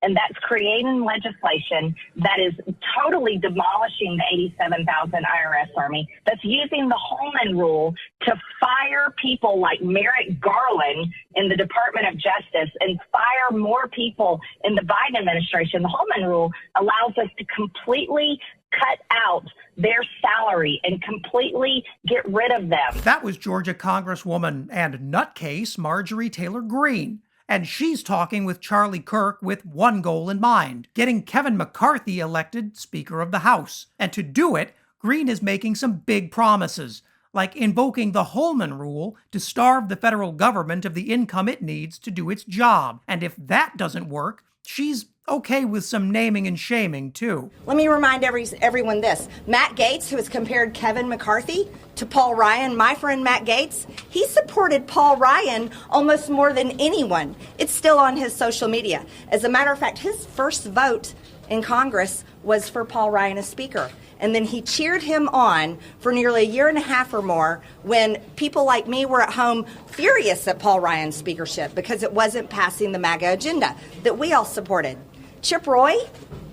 and that's creating legislation that is totally demolishing the 87,000 IRS army, that's using the Holman Rule to fire people like Merrick Garland in the Department of Justice and fire more people in the Biden administration. The Holman Rule allows us to completely cut out their salary and completely get rid of them. That was Georgia Congresswoman and nutcase Marjorie Taylor Greene. And she's talking with Charlie Kirk with one goal in mind, getting Kevin McCarthy elected Speaker of the House. And to do it, Greene is making some big promises, like invoking the Holman Rule to starve the federal government of the income it needs to do its job. And if that doesn't work, she's okay with some naming and shaming, too. Let me remind everyone this. Matt Gaetz, who has compared Kevin McCarthy to Paul Ryan, my friend Matt Gaetz, he supported Paul Ryan almost more than anyone. It's still on his social media. As a matter of fact, his first vote in Congress was for Paul Ryan as Speaker. And then he cheered him on for nearly a year and a half or more when people like me were at home furious at Paul Ryan's speakership because it wasn't passing the MAGA agenda that we all supported. Chip Roy,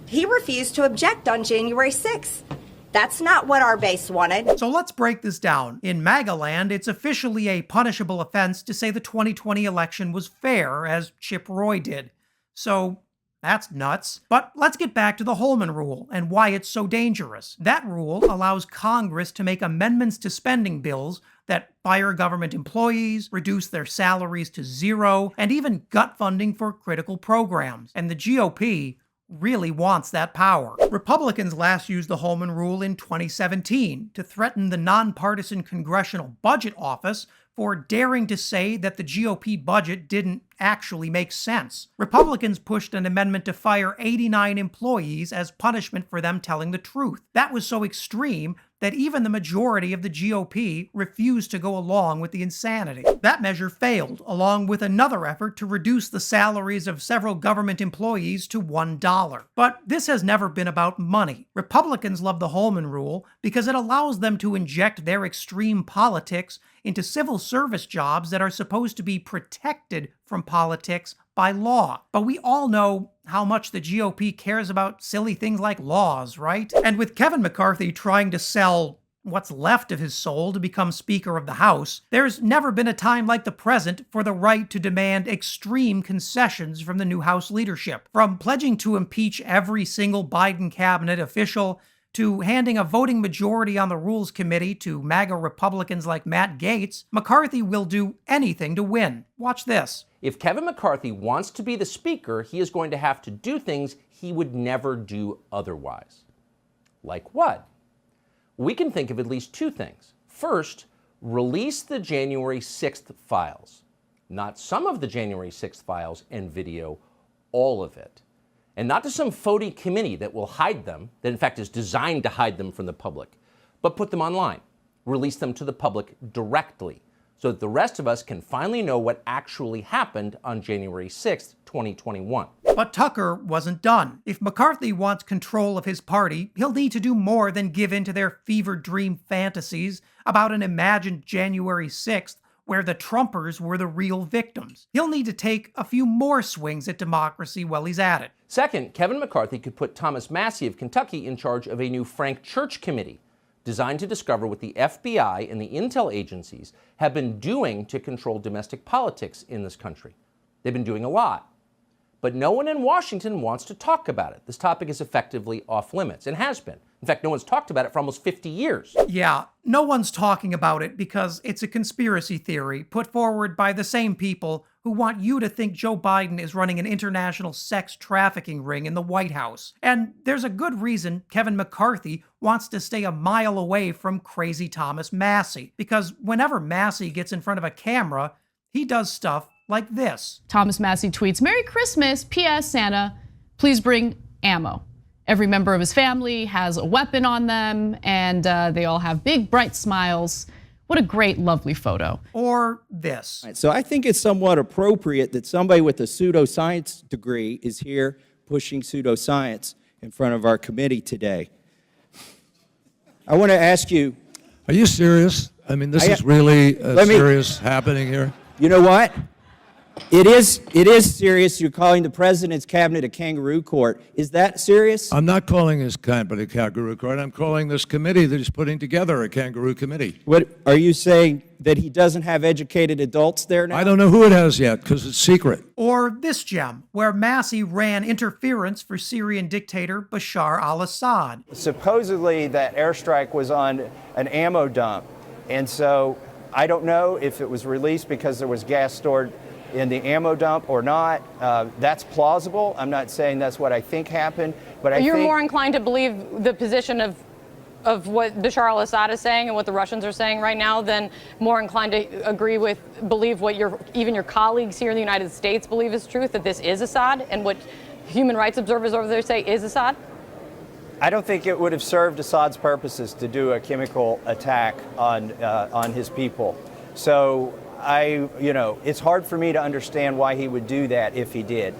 he refused to object on January 6th. That's not what our base wanted. So let's break this down. In MAGA land, it's officially a punishable offense to say the 2020 election was fair, as Chip Roy did. So that's nuts. But let's get back to the Holman Rule and why it's so dangerous. That rule allows Congress to make amendments to spending bills that fire government employees, reduce their salaries to zero, and even gut funding for critical programs. And the GOP really wants that power. Republicans last used the Holman Rule in 2017 to threaten the nonpartisan Congressional Budget Office for daring to say that the GOP budget didn't actually make sense. Republicans pushed an amendment to fire 89 employees as punishment for them telling the truth. That was so extreme that even the majority of the GOP refused to go along with the insanity. That measure failed, along with another effort to reduce the salaries of several government employees to $1. But this has never been about money. Republicans love the Holman Rule because it allows them to inject their extreme politics into civil service jobs that are supposed to be protected from politics by law. But we all know how much the GOP cares about silly things like laws, right? And with Kevin McCarthy trying to sell what's left of his soul to become Speaker of the House, there's never been a time like the present for the right to demand extreme concessions from the new House leadership. From pledging to impeach every single Biden cabinet official, to handing a voting majority on the Rules Committee to MAGA Republicans like Matt Gaetz, McCarthy will do anything to win. Watch this. If Kevin McCarthy wants to be the Speaker, he is going to have to do things he would never do otherwise. Like what? We can think of at least two things. First, release the January 6th files. Not some of the January 6th files and video, all of it. And not to some phony committee that will hide them, that in fact is designed to hide them from the public, but put them online. Release them to the public directly so that the rest of us can finally know what actually happened on January 6th, 2021. But Tucker wasn't done. If McCarthy wants control of his party, he'll need to do more than give in to their fever dream fantasies about an imagined January 6th where the Trumpers were the real victims. He'll need to take a few more swings at democracy while he's at it. Second, Kevin McCarthy could put Thomas Massie of Kentucky in charge of a new Frank Church committee designed to discover what the FBI and the intel agencies have been doing to control domestic politics in this country. They've been doing a lot. But no one in Washington wants to talk about it. This topic is effectively off limits and has been. In fact, no one's talked about it for almost 50 years. Yeah, no one's talking about it because it's a conspiracy theory put forward by the same people who want you to think Joe Biden is running an international sex trafficking ring in the White House. And there's a good reason Kevin McCarthy wants to stay a mile away from crazy Thomas Massie, because whenever Massie gets in front of a camera, he does stuff like this. Thomas Massie tweets, "Merry Christmas, P.S. Santa, please bring ammo." Every member of his family has a weapon on them, and they all have big, bright smiles. What a great, lovely photo. Or this. So I think it's somewhat appropriate that somebody with a pseudoscience degree is here pushing pseudoscience in front of our committee today. I want to ask you. Are you serious? I mean, this is really serious happening here? You know what? It is serious. You're calling the president's cabinet a kangaroo court. Is that serious? I'm not calling his cabinet a kangaroo court. I'm calling this committee that he's putting together a kangaroo committee. What are you saying, that he doesn't have educated adults there now? I don't know who it has yet because it's secret. Or this gem, where Massey ran interference for Syrian dictator Bashar al-Assad. Supposedly that airstrike was on an ammo dump, and so I don't know if it was released because there was gas stored in the ammo dump or not. That's plausible. I'm not saying that's what I think happened, but You're more inclined to believe the position of what Bashar al-Assad is saying and what the Russians are saying right now than more inclined to believe what even your colleagues here in the United States believe is truth, that this is Assad, and what human rights observers over there say is Assad? I don't think it would have served Assad's purposes to do a chemical attack on his people. So it's hard for me to understand why he would do that if he did.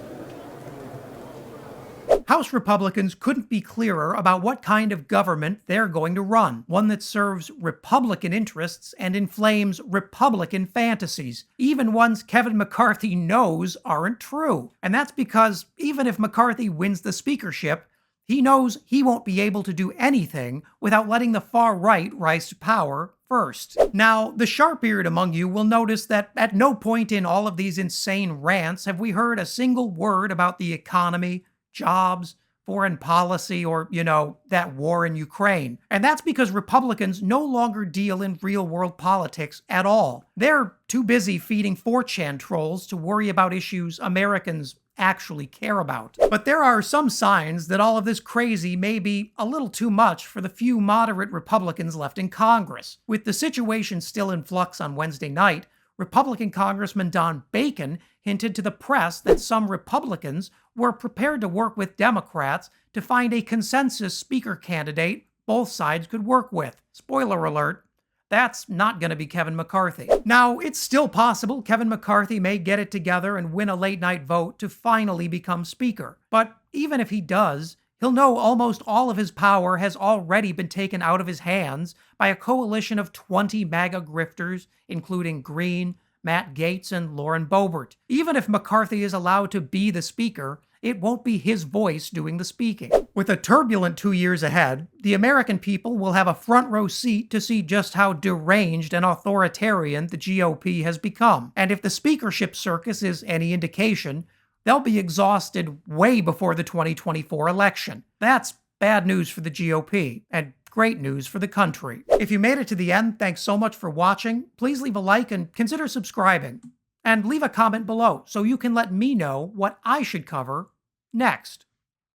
House Republicans couldn't be clearer about what kind of government they're going to run. One that serves Republican interests and inflames Republican fantasies, even ones Kevin McCarthy knows aren't true. And that's because even if McCarthy wins the speakership, he knows he won't be able to do anything without letting the far right rise to power first. Now, the sharp-eared among you will notice that at no point in all of these insane rants have we heard a single word about the economy, jobs, foreign policy, or, that war in Ukraine. And that's because Republicans no longer deal in real-world politics at all. They're too busy feeding 4chan trolls to worry about issues Americans actually care about. But there are some signs that all of this crazy may be a little too much for the few moderate Republicans left in Congress. With the situation still in flux on Wednesday night, Republican Congressman Don Bacon hinted to the press that some Republicans were prepared to work with Democrats to find a consensus speaker candidate both sides could work with. Spoiler alert, that's not going to be Kevin McCarthy. Now, it's still possible Kevin McCarthy may get it together and win a late-night vote to finally become Speaker. But even if he does, he'll know almost all of his power has already been taken out of his hands by a coalition of 20 MAGA grifters, including Green, Matt Gaetz, and Lauren Boebert. Even if McCarthy is allowed to be the Speaker, it won't be his voice doing the speaking. With a turbulent 2 years ahead, the American people will have a front row seat to see just how deranged and authoritarian the GOP has become. And if the speakership circus is any indication, they'll be exhausted way before the 2024 election. That's bad news for the GOP, and great news for the country. If you made it to the end, thanks so much for watching. Please leave a like and consider subscribing. And leave a comment below so you can let me know what I should cover next.